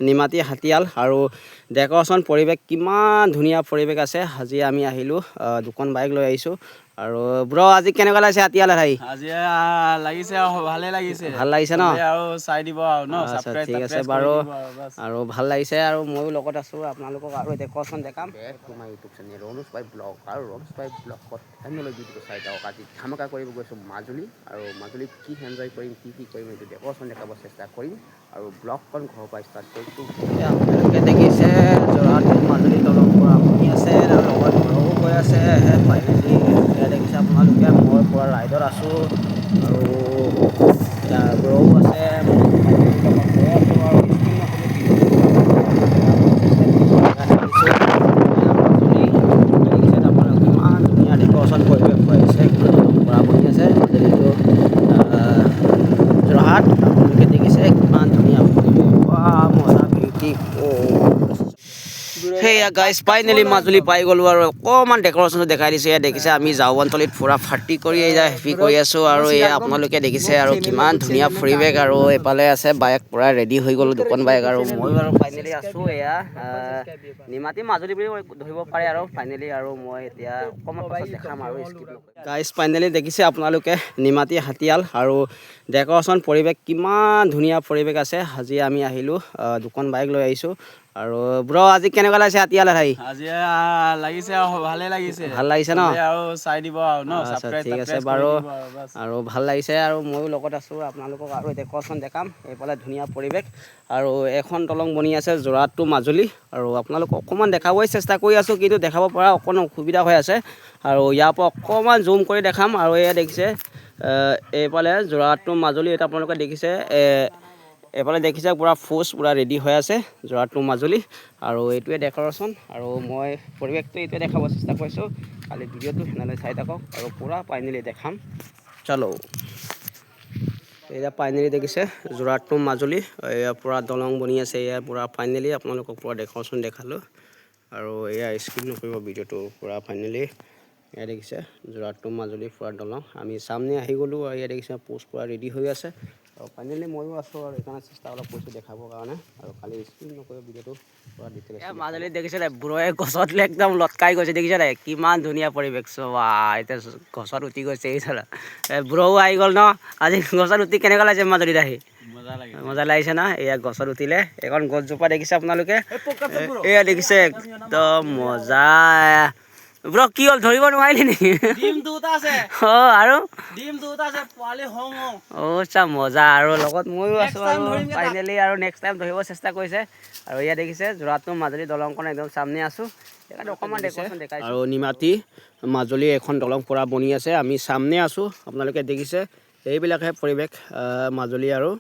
নিমাতী হাতিয়াল আৰু ডেকৰেশ্যন পৰিৱেশ কিমান ধুনীয়া পৰিৱেশ আছে। আজি আমি আহিলোঁ দুখন বাইক লৈ আহিছোঁ আৰু ব্ৰ আজি কেনেকুৱা লাগিছে হাতিয়ালত আহি? আজি লাগিছে ভালে লাগিছে। ভাল লাগিছে ন? আৰু চাই দিব আৰু ন সাবস্ক্ৰাইব ঠিক আছে বাৰু আৰু ভাল লাগিছে আৰু ময়ো লগত আছোঁ আপোনালোকক আৰু ডেকৰেশ্যন দেখাম। তোমাৰ ইউটিউব চেনেল ৰণুজ ভাই ব্লগ আৰু ৰণুজ ভাই ব্লগত ফেমিলি ভিডিঅ'টো চাই যাওক। আজি ধামাকা কৰিব গৈছোঁ মাজুলী আৰু মাজুলীত কি এনজয় কৰিম কি কৰিম এইটো ডেকৰেশ্যন দেখাব চেষ্টা কৰিম আৰু ব্লগখন ঘৰৰ পৰা ষ্টাৰ্ট কৰিছোঁ। আপোনালোকে দেখিছে যোৰহাটৰ মাজুলী দলং পৰা শুনি আছে আৰু লগত ঘৰও গৈ আছে। ফাইনেলি দেখিছে আপোনালোকে মই পুৰা ৰাইডত আছোঁ আৰু ব্ৰও আছে কিমান ধুনীয়া ডেকৰেশ্যন পৰিৱেশ হৈ আছে পৰা বনি আছে মাজুলীটো যোৰহাট আপোনালোকে দেখিছে কিমান ধুনীয়া মজা বিউটি। সেয়া গাইজ ফাইনেলি মাজুলী পাই গ'লোঁ আৰু অকণমান ডেকৰেশ্যনটো দেখাই দিছে। দেখিছে আমি জাউবনতলিত পুৰা ফাৰ্টি কৰি হেপি কৰি আছোঁ আৰু এয়া আপোনালোকে দেখিছে আৰু কিমান ধুনীয়া পৰিৱেশ আৰু এইফালে আছে বাইক পুৰা ৰেডি হৈ গ'লোঁ দুখন বাইক আৰু ময়ো আৰু ফাইনেলি আছোঁ এয়া নিমাতী মাজুলী বুলি ধৰিব পাৰে আৰু ফাইনেলি আৰু মই এতিয়া অকণমান পাছত দেখাম আৰু গাইজ ফাইনেলি দেখিছে আপোনালোকে নিমাতী হাতিয়াল আৰু ডেকৰেশ্যন পৰিৱেশ কিমান ধুনীয়া পৰিৱেশ আছে। আজি আমি আহিলোঁ দুখন বাইক লৈ আহিছোঁ আৰু ব্ৰ আজি কেনেকুৱা লাগিছে হাতিয়ালত আহি? আজি লাগিছে ভালে লাগিছে। ভাল লাগিছে ন? আৰু চাই দিব আৰু ন ঠিক আছে বাৰু আৰু ভাল লাগিছে আৰু ময়ো লগত আছোঁ আপোনালোকক আৰু ডেকৰেশ্যন দেখাম। এইফালে ধুনীয়া পৰিৱেশ আৰু এখন দলং বনি আছে যোৰহাট টু মাজুলী আৰু আপোনালোকক অকণমান দেখাবই চেষ্টা কৰি আছোঁ কিন্তু দেখাব পৰা অকণ অসুবিধা হৈ আছে আৰু ইয়াৰ পৰা অকণমান জুম কৰি দেখাম আৰু এয়া দেখিছে এইফালে যোৰহাট টু মাজুলী এটা আপোনালোকে দেখিছে এইফালে দেখিছে পুৰা ফ'ৰ্চ পুৰা ৰেডি হৈ আছে যোৰহাট টু মাজুলী আৰু এইটোৱে ডেকৰেশ্যন আৰু মই পৰিৱেশটো এইটোৱে দেখাব চেষ্টা কৰিছোঁ। খালি ভিডিঅ'টো সেনেকৈ চাই থাকক আৰু পূৰা ফাইনেলি দেখাম চলো। এয়া ফাইনেলি দেখিছে যোৰহাট টু মাজুলী এয়া পূৰা দলং বনি আছে। এয়া পূৰা ফাইনেলি আপোনালোকক পূৰা ডেকৰেশ্যন দেখালোঁ আৰু এয়া স্কিপ নকৰিব ভিডিঅ'টো পূৰা ফাইনেলি। এয়া দেখিছে যোৰহাট টু মাজুলী পূৰা দলং আমি সামনে আহি গ'লোঁ আৰু এয়া দেখিছে পোষ্ট পূৰা ৰেডি হৈ আছে আৰু ফাইনেলি ময়ো আছোঁ আৰু সেইকাৰণে চেষ্টা অলপ কৰিছোঁ দেখাবৰ কাৰণে আৰু খালি স্কিপ নকৰিব ভিডিঅ'টো পূৰা ডিটেইলছ। মাজুলীত দেখিছে নাই ব্ৰয়ে গছত একদম লটকাই গৈছে দেখিছে নাই কিমান ধুনীয়া পৰিৱেশ চোৱা এতিয়া গছত উঠি গৈছে এই চালা ব্ৰও আহি গ'ল ন। আজি গছত উঠি কেনেকুৱা লাগিছে মাজুলীত আহি? মজা লাগিছে না। এয়া গছত উঠিলে এখন গছজোপা দেখিছে আপোনালোকে এয়া দেখিছে একদম মজা। ব্ৰ কি হ'ল ধৰিব নোৱাৰিলি নেকি? আৰু চা মজা আৰু লগত ময়ো আছোঁ আৰু ফাইনেলি আৰু নেক্সট টাইম ধৰিব চেষ্টা কৰিছে আৰু এয়া দেখিছে যোৰহাট টু মাজুলী দলংখন একদম সামনে আছোঁ অকণমান ডেকৰেশ্যন দেখাইছোঁ আৰু নিমাতী মাজুলী এখন দলং পুৰা বনি আছে আমি সামনে আছোঁ আপোনালোকে দেখিছে এইবিলাকহে পৰিৱেশ মাজুলী আৰু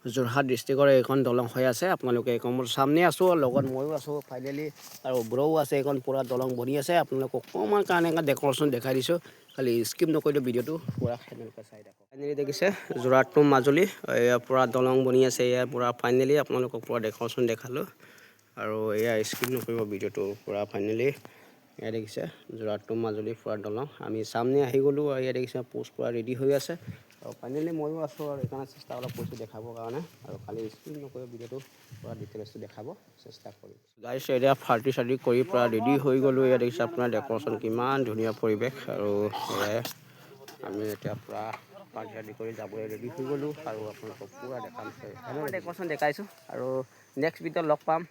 যোৰহাট ডিষ্ট্ৰিক্টৰ এইখন দলং হৈ আছে আপোনালোকে এইখন সামনে আছোঁ লগত ময়ো আছোঁ ফাইনেলি আৰু ব্ৰও আছে এইখন পূৰা দলং বনি আছে আপোনালোকক অকণমান কাৰণে ডেকৰেশ্যন দেখাই দিছোঁ খালি স্কিপ নকৰিলে ভিডিঅ'টো পূৰা সেনেকৈ চাই থাকক। ফাইনেলি দেখিছে যোৰহাট টু মাজুলী এয়া পূৰা দলং বনি আছে। এয়া পূৰা ফাইনেলি আপোনালোকক পূৰা ডেকৰেশ্যন দেখালোঁ আৰু এয়া স্কিপ নকৰিব ভিডিঅ'টো পূৰা ফাইনেলি। এয়া দেখিছে যোৰহাট টু মাজুলী পূৰা দলং আমি সামনে আহি গ'লোঁ আৰু এয়া দেখিছে পোষ্ট পূৰা ৰেডি হৈ আছে আৰু ফাইনেলি ময়ো আছোঁ আৰু সেইকাৰণে চেষ্টা অলপ কৰিছোঁ দেখাবৰ কাৰণে আৰু খালি স্কিপ নকৰিব ভিডিঅ'টো পূৰা ডিটেইলছটো দেখাব চেষ্টা কৰিম। গাইছ এতিয়া পাৰ্টি চাৰ্টি কৰি পূৰা ৰেডি হৈ গ'লোঁ। এয়া দেখিছে আপোনাৰ ডেকৰেশ্যন কিমান ধুনীয়া পৰিৱেশ আৰু এয়াই আমি এতিয়া পূৰা পাৰ্টি চাৰ্টি কৰি যাবলৈ ৰেডি হৈ গ'লোঁ আৰু আপোনালোকক পূৰা দেখাম ডেকৰেশ্যন দেখাইছোঁ আৰু নেক্সট ভিডিঅ'ত লগ পাম।